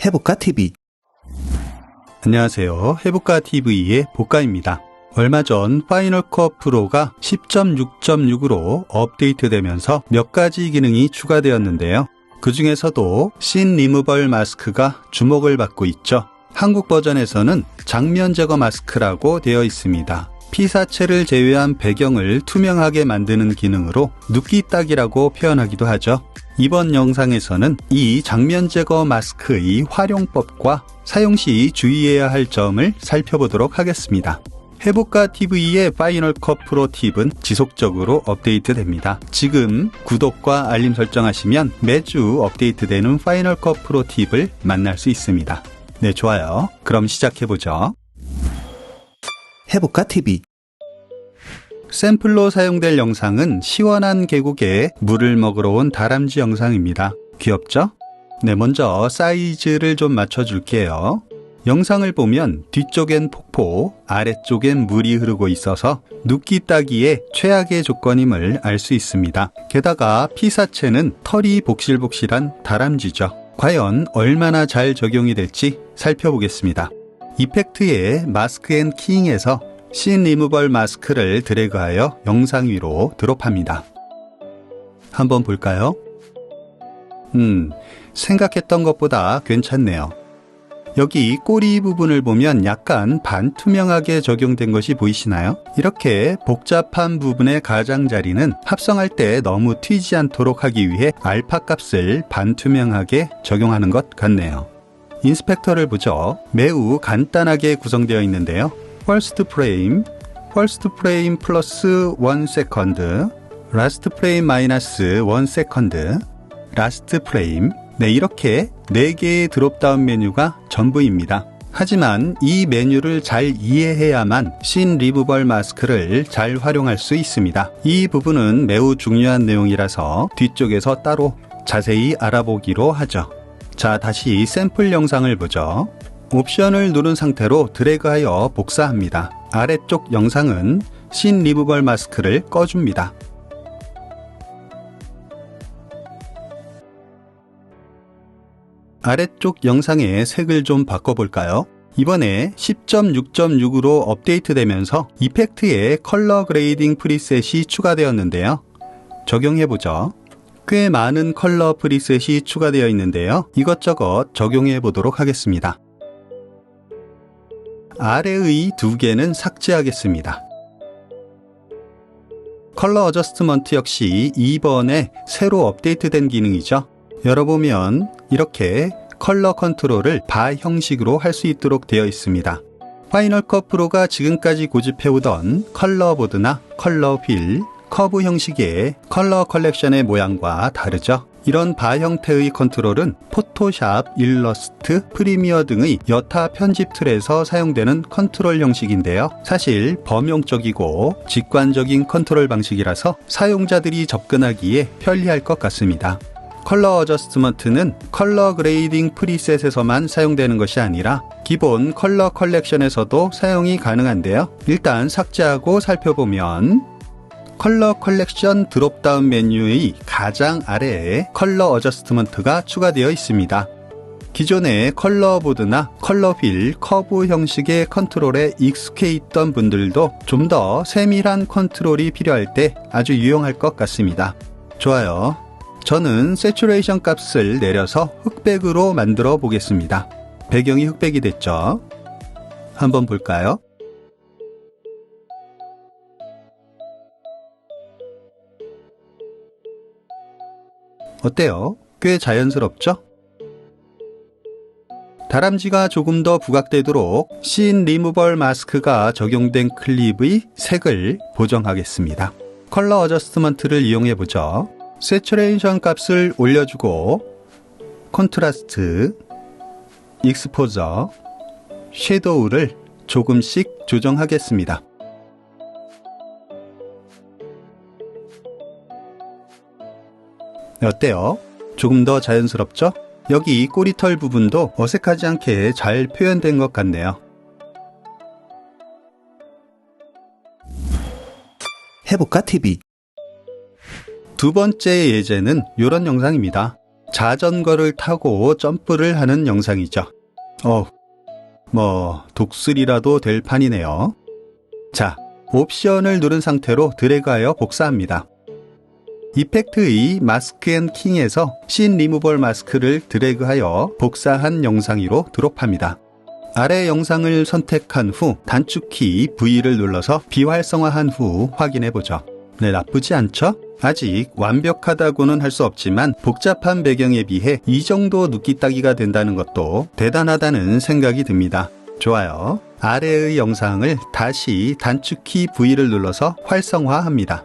해볼까TV. 안녕하세요. 해볼까TV의 복가입니다. 얼마 전 파이널 컷 프로가 10.6.6으로 업데이트되면서 몇 가지 기능이 추가되었는데요. 그 중에서도 씬 리무벌 마스크가 주목을 받고 있죠. 한국 버전에서는 장면 제거 마스크라고 되어 있습니다. 피사체를 제외한 배경을 투명하게 만드는 기능으로 눕기 딱이라고 표현하기도 하죠. 이번 영상에서는 이 장면 제거 마스크의 활용법과 사용 시 주의해야 할 점을 살펴보도록 하겠습니다. 해볼까TV의 파이널 컷 프로 팁은 지속적으로 업데이트됩니다. 지금 구독과 알림 설정하시면 매주 업데이트되는 파이널 컷 프로 팁을 만날 수 있습니다. 네, 좋아요. 그럼 시작해보죠. 해볼까TV. 샘플로 사용될 영상은 시원한 계곡에 물을 먹으러 온 다람쥐 영상입니다. 귀엽죠? 네, 먼저 사이즈를 좀 맞춰줄게요. 영상을 보면 뒤쪽엔 폭포, 아래쪽엔 물이 흐르고 있어서 눕기 따기에 최악의 조건임을 알 수 있습니다. 게다가 피사체는 털이 복실복실한 다람쥐죠. 과연 얼마나 잘 적용이 될지 살펴보겠습니다. 이펙트의 마스크 앤 키잉에서 씬 리무벌 마스크를 드래그하여 영상 위로 드롭합니다. 한번 볼까요? 생각했던 것보다 괜찮네요. 여기 꼬리 부분을 보면 약간 반투명하게 적용된 것이 보이시나요? 이렇게 복잡한 부분의 가장자리는 합성할 때 너무 튀지 않도록 하기 위해 알파 값을 반투명하게 적용하는 것 같네요. 인스펙터를 보죠. 매우 간단하게 구성되어 있는데요. 퍼스트 프레임 플러스 1세컨드, 라스트 프레임 마이너스 1세컨드, 라스트 프레임. 네, 이렇게 4개의 드롭다운 메뉴가 전부입니다. 하지만 이 메뉴를 잘 이해해야만 씬 리무벌 마스크를 잘 활용할 수 있습니다. 이 부분은 매우 중요한 내용이라서 뒤쪽에서 따로 자세히 알아보기로 하죠. 자, 다시 샘플 영상을 보죠. 옵션을 누른 상태로 드래그하여 복사합니다. 아래쪽 영상은 씬 리무벌 마스크를 꺼줍니다. 아래쪽 영상의 색을 좀 바꿔볼까요? 이번에 10.6.6으로 업데이트되면서 이펙트에 컬러 그레이딩 프리셋이 추가되었는데요. 적용해보죠. 꽤 많은 컬러 프리셋이 추가되어 있는데요. 이것저것 적용해 보도록 하겠습니다. 아래의 2개는 삭제하겠습니다. 컬러 어저스트먼트 역시 이번에 새로 업데이트된 기능이죠. 열어보면 이렇게 컬러 컨트롤을 바 형식으로 할 수 있도록 되어 있습니다. 파이널 컷 프로가 지금까지 고집해오던 컬러 보드나 컬러 휠, 커브 형식의 컬러 컬렉션의 모양과 다르죠. 이런 바 형태의 컨트롤은 포토샵, 일러스트, 프리미어 등의 여타 편집 툴에서 사용되는 컨트롤 형식인데요. 사실 범용적이고 직관적인 컨트롤 방식이라서 사용자들이 접근하기에 편리할 것 같습니다. 컬러 어저스트먼트는 컬러 그레이딩 프리셋에서만 사용되는 것이 아니라 기본 컬러 컬렉션에서도 사용이 가능한데요. 일단 삭제하고 살펴보면 컬러 컬렉션 드롭다운 메뉴의 가장 아래에 컬러 어저스트먼트가 추가되어 있습니다. 기존의 컬러 보드나 컬러 휠, 커브 형식의 컨트롤에 익숙해 있던 분들도 좀 더 세밀한 컨트롤이 필요할 때 아주 유용할 것 같습니다. 좋아요. 저는 세츄레이션 값을 내려서 흑백으로 만들어 보겠습니다. 배경이 흑백이 됐죠? 한번 볼까요? 어때요? 꽤 자연스럽죠? 다람쥐가 조금 더 부각되도록 씬 리무벌 마스크가 적용된 클립의 색을 보정하겠습니다. 컬러 어저스트먼트를 이용해 보죠. 세츄레이션 값을 올려주고 콘트라스트, 익스포저, 섀도우를 조금씩 조정하겠습니다. 어때요? 조금 더 자연스럽죠? 여기 꼬리털 부분도 어색하지 않게 잘 표현된 것 같네요. 해볼까TV. 두 번째 예제는 이런 영상입니다. 자전거를 타고 점프를 하는 영상이죠. 독슬이라도 될 판이네요. 자, 옵션을 누른 상태로 드래그하여 복사합니다. 이펙트의 마스크 앤 킹에서 씬 리무벌 마스크를 드래그하여 복사한 영상 위로 드롭합니다. 아래 영상을 선택한 후 단축키 V를 눌러서 비활성화한 후 확인해보죠. 네, 나쁘지 않죠? 아직 완벽하다고는 할 수 없지만 복잡한 배경에 비해 이 정도 눕기따기가 된다는 것도 대단하다는 생각이 듭니다. 좋아요. 아래의 영상을 다시 단축키 V를 눌러서 활성화합니다.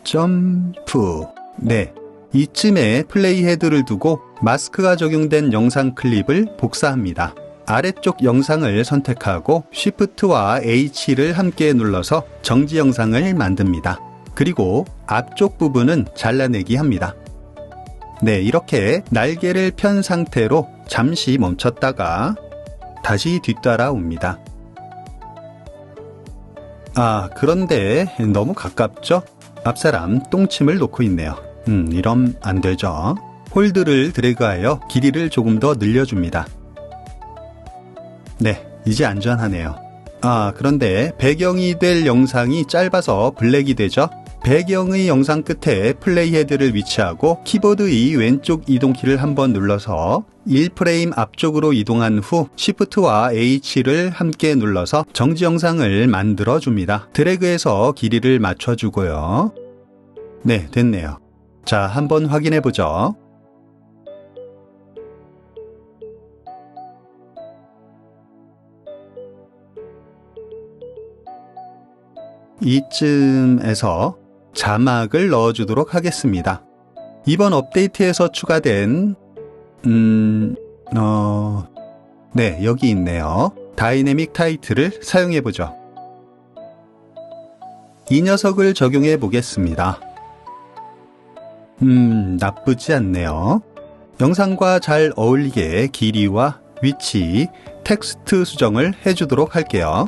점프. 네, 이쯤에 플레이 헤드를 두고 마스크가 적용된 영상 클립을 복사합니다. 아래쪽 영상을 선택하고 Shift와 H를 함께 눌러서 정지 영상을 만듭니다. 그리고 앞쪽 부분은 잘라내기 합니다. 네, 이렇게 날개를 편 상태로 잠시 멈췄다가 다시 뒤따라옵니다. 그런데 너무 가깝죠? 앞사람 똥침을 놓고 있네요. 이러면 안 되죠. 홀드를 드래그하여 길이를 조금 더 늘려줍니다. 네, 이제 안전하네요. 그런데 배경이 될 영상이 짧아서 블랙이 되죠? 배경의 영상 끝에 플레이 헤드를 위치하고 키보드의 왼쪽 이동키를 한번 눌러서 1프레임 앞쪽으로 이동한 후 Shift와 H를 함께 눌러서 정지 영상을 만들어 줍니다. 드래그해서 길이를 맞춰주고요. 네, 됐네요. 자, 한번 확인해 보죠. 이쯤에서 자막을 넣어주도록 하겠습니다. 이번 업데이트에서 추가된 네, 여기 있네요. 다이내믹 타이틀을 사용해보죠. 이 녀석을 적용해 보겠습니다. 나쁘지 않네요. 영상과 잘 어울리게 길이와 위치, 텍스트 수정을 해주도록 할게요.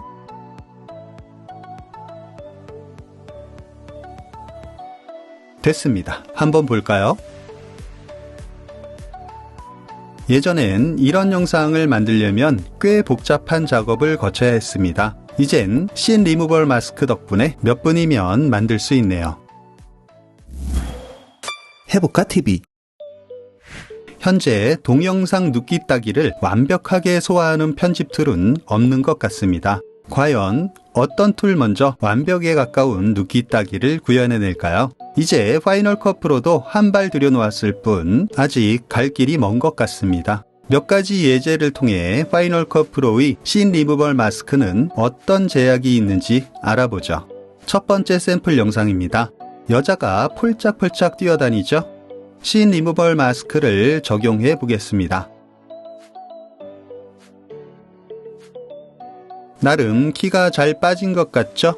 됐습니다. 한번 볼까요? 예전엔 이런 영상을 만들려면 꽤 복잡한 작업을 거쳐야 했습니다. 이젠 씬 리무벌 마스크 덕분에 몇 분이면 만들 수 있네요. 해볼까 TV? 현재 동영상 눕기 따기를 완벽하게 소화하는 편집 툴은 없는 것 같습니다. 과연 어떤 툴 먼저 완벽에 가까운 눕기 따기를 구현해낼까요? 이제 파이널 컷 프로도 한 발 들여놓았을 뿐 아직 갈 길이 먼 것 같습니다. 몇 가지 예제를 통해 파이널 컷 프로의 씬 리무벌 마스크는 어떤 제약이 있는지 알아보죠. 첫 번째 샘플 영상입니다. 여자가 폴짝폴짝 뛰어다니죠? 씬 리무벌 마스크를 적용해 보겠습니다. 나름 키가 잘 빠진 것 같죠?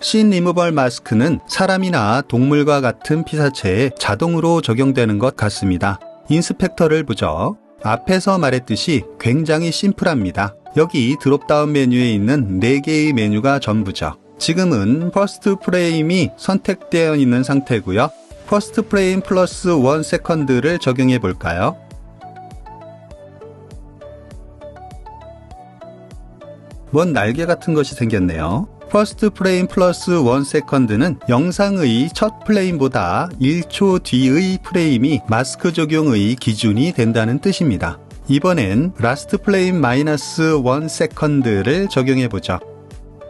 씬 리무벌 마스크는 사람이나 동물과 같은 피사체에 자동으로 적용되는 것 같습니다. 인스펙터를 보죠. 앞에서 말했듯이 굉장히 심플합니다. 여기 드롭다운 메뉴에 있는 4개의 메뉴가 전부죠. 지금은 퍼스트 프레임이 선택되어 있는 상태고요. 퍼스트 프레임 플러스 1 세컨드를 적용해 볼까요? 뭔 날개 같은 것이 생겼네요. 퍼스트 프레임 플러스 1 세컨드는 영상의 첫 프레임보다 1초 뒤의 프레임이 마스크 적용의 기준이 된다는 뜻입니다. 이번엔 라스트 프레임 마이너스 1 세컨드를 적용해 보죠.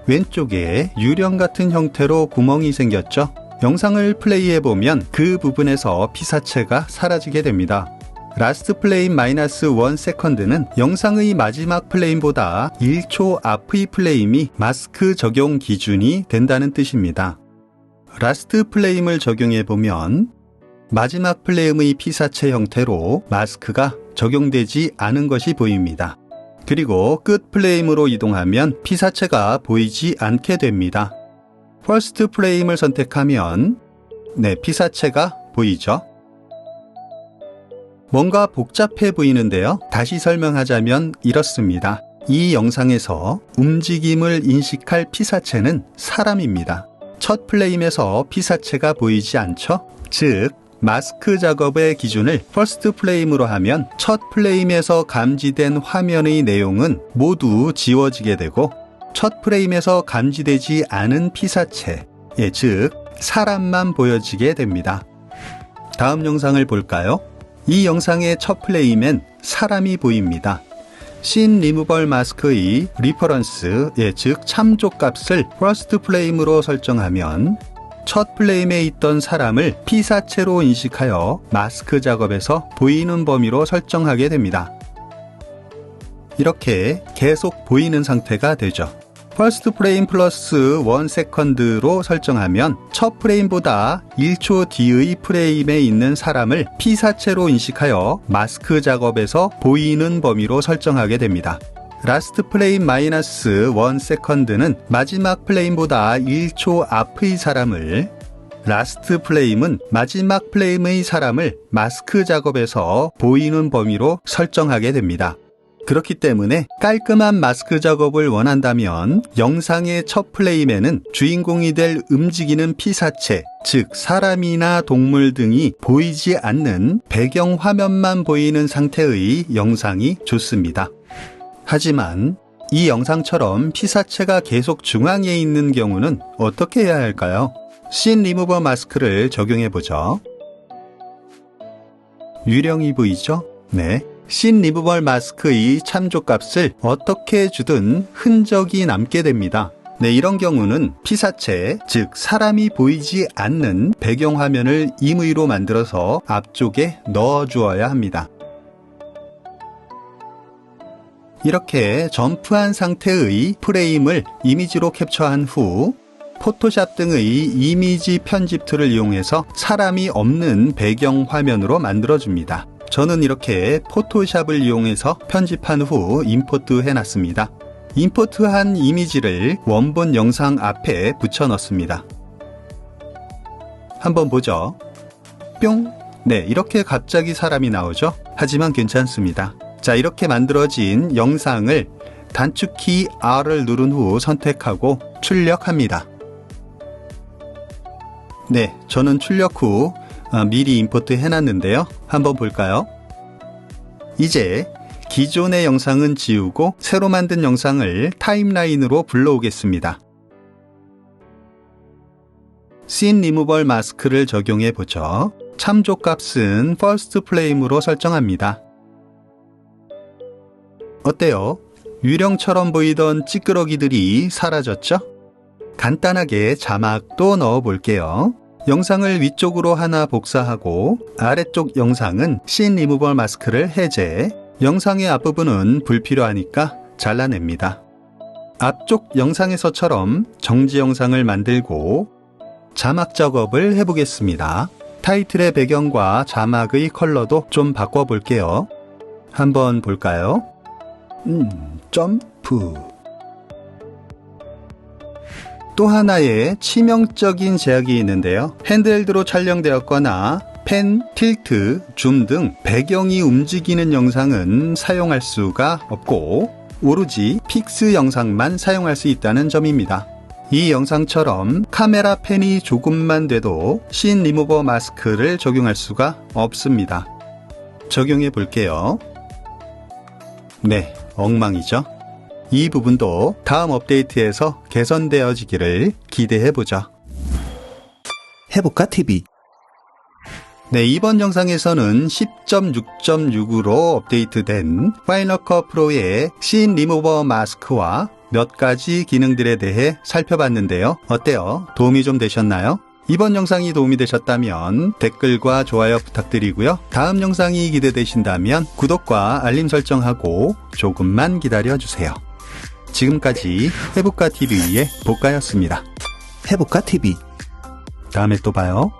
왼쪽에 유령 같은 형태로 구멍이 생겼죠? 영상을 플레이해보면 그 부분에서 피사체가 사라지게 됩니다. 라스트 프레임 마이너스 1 세컨드는 영상의 마지막 프레임보다 1초 앞의 프레임이 마스크 적용 기준이 된다는 뜻입니다. 라스트 프레임을 적용해보면 마지막 프레임의 피사체 형태로 마스크가 적용되지 않은 것이 보입니다. 그리고 끝 프레임으로 이동하면 피사체가 보이지 않게 됩니다. 퍼스트 프레임을 선택하면 피사체가 보이죠? 뭔가 복잡해 보이는데요. 다시 설명하자면 이렇습니다. 이 영상에서 움직임을 인식할 피사체는 사람입니다. 첫 프레임에서 피사체가 보이지 않죠? 즉, 마스크 작업의 기준을 퍼스트 프레임으로 하면 첫 프레임에서 감지된 화면의 내용은 모두 지워지게 되고 첫 프레임에서 감지되지 않은 피사체, 즉 사람만 보여지게 됩니다. 다음 영상을 볼까요? 이 영상의 첫 프레임엔 사람이 보입니다. 씬 리무벌 마스크의 리퍼런스, 즉 참조값을 퍼스트 프레임으로 설정하면 첫 프레임에 있던 사람을 피사체로 인식하여 마스크 작업에서 보이는 범위로 설정하게 됩니다. 이렇게 계속 보이는 상태가 되죠. 퍼스트 프레임 플러스 1세컨드로 설정하면 첫 프레임보다 1초 뒤의 프레임에 있는 사람을 피사체로 인식하여 마스크 작업에서 보이는 범위로 설정하게 됩니다. 라스트 프레임 마이너스 1세컨드는 마지막 프레임보다 1초 앞의 사람을, 라스트 프레임은 마지막 프레임의 사람을 마스크 작업에서 보이는 범위로 설정하게 됩니다. 그렇기 때문에 깔끔한 마스크 작업을 원한다면 영상의 첫 프레임에는 주인공이 될 움직이는 피사체, 즉 사람이나 동물 등이 보이지 않는 배경 화면만 보이는 상태의 영상이 좋습니다. 하지만 이 영상처럼 피사체가 계속 중앙에 있는 경우는 어떻게 해야 할까요? 씬 리무버 마스크를 적용해보죠. 유령이 보이죠? 네. 씬 리무벌 마스크의 참조값을 어떻게 주든 흔적이 남게 됩니다. 네, 이런 경우는 피사체, 즉 사람이 보이지 않는 배경화면을 임의로 만들어서 앞쪽에 넣어주어야 합니다. 이렇게 점프한 상태의 프레임을 이미지로 캡처한 후 포토샵 등의 이미지 편집 툴을 이용해서 사람이 없는 배경 화면으로 만들어줍니다. 저는 이렇게 포토샵을 이용해서 편집한 후 임포트 해놨습니다. 임포트한 이미지를 원본 영상 앞에 붙여 넣습니다. 한번 보죠. 뿅! 네, 이렇게 갑자기 사람이 나오죠? 하지만 괜찮습니다. 자, 이렇게 만들어진 영상을 단축키 R을 누른 후 선택하고 출력합니다. 네, 저는 출력 후 미리 임포트 해놨는데요. 한번 볼까요? 이제 기존의 영상은 지우고 새로 만든 영상을 타임라인으로 불러오겠습니다. 씬 리무벌 마스크를 적용해 보죠. 참조값은 퍼스트 프레임으로 설정합니다. 어때요? 유령처럼 보이던 찌끄러기들이 사라졌죠? 간단하게 자막도 넣어 볼게요. 영상을 위쪽으로 하나 복사하고 아래쪽 영상은 씬 리무벌 마스크를 해제, 영상의 앞부분은 불필요하니까 잘라냅니다. 앞쪽 영상에서처럼 정지 영상을 만들고 자막 작업을 해보겠습니다. 타이틀의 배경과 자막의 컬러도 좀 바꿔볼게요. 한번 볼까요? 점프. 또 하나의 치명적인 제약이 있는데요. 핸드헬드로 촬영되었거나 펜, 틸트, 줌 등 배경이 움직이는 영상은 사용할 수가 없고 오로지 픽스 영상만 사용할 수 있다는 점입니다. 이 영상처럼 카메라 펜이 조금만 돼도 씬 리무버 마스크를 적용할 수가 없습니다. 적용해 볼게요. 네, 엉망이죠? 이 부분도 다음 업데이트에서 개선되어지기를 기대해보죠. 해볼까 TV. 네, 이번 영상에서는 10.6.6으로 업데이트된 파이널 컷 프로의 씬 리무버 마스크와 몇 가지 기능들에 대해 살펴봤는데요. 어때요? 도움이 좀 되셨나요? 이번 영상이 도움이 되셨다면 댓글과 좋아요 부탁드리고요. 다음 영상이 기대되신다면 구독과 알림 설정하고 조금만 기다려주세요. 지금까지 해볼까 TV의 복가였습니다. 해볼까 TV. 다음에 또 봐요.